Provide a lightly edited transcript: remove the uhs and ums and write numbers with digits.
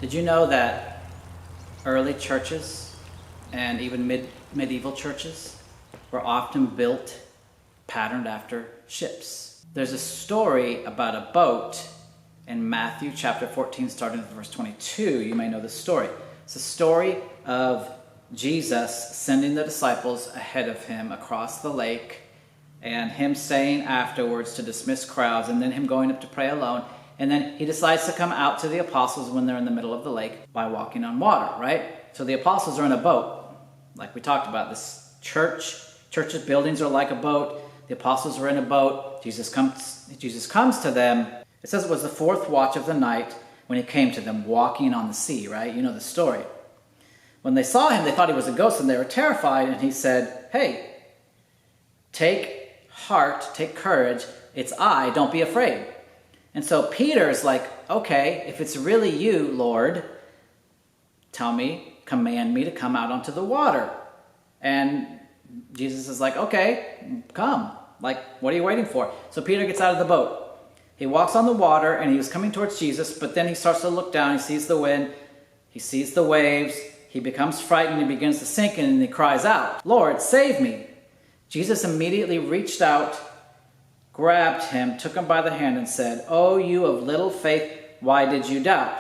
Did you know that early churches and even medieval churches were often built patterned after ships? There's a story about a boat in Matthew chapter 14, starting with verse 22. You may know this story. It's a story of Jesus sending the disciples ahead of him across the lake, and him saying afterwards to dismiss crowds, and then him going up to pray alone. And then he decides to come out to the apostles when they're in the middle of the lake by walking on water, right? So the apostles are in a boat, like we talked about. This church's buildings are like a boat. The apostles are in a boat. Jesus comes to them. It says it was the fourth watch of the night when he came to them walking on the sea, right? You know the story. When they saw him, they thought he was a ghost and they were terrified. And he said, "Hey, take heart, take courage. It's I, don't be afraid." And so Peter's like, "Okay, if it's really you, Lord, command me to come out onto the water." And Jesus is like, "Okay, come. Like, what are you waiting for?" So Peter gets out of the boat. He walks on the water and he was coming towards Jesus, but then he starts to look down. He sees the wind. He sees the waves. He becomes frightened. He begins to sink and he cries out, "Lord, save me." Jesus immediately reached out, grabbed him, took him by the hand and said, "Oh, you of little faith, why did you doubt?"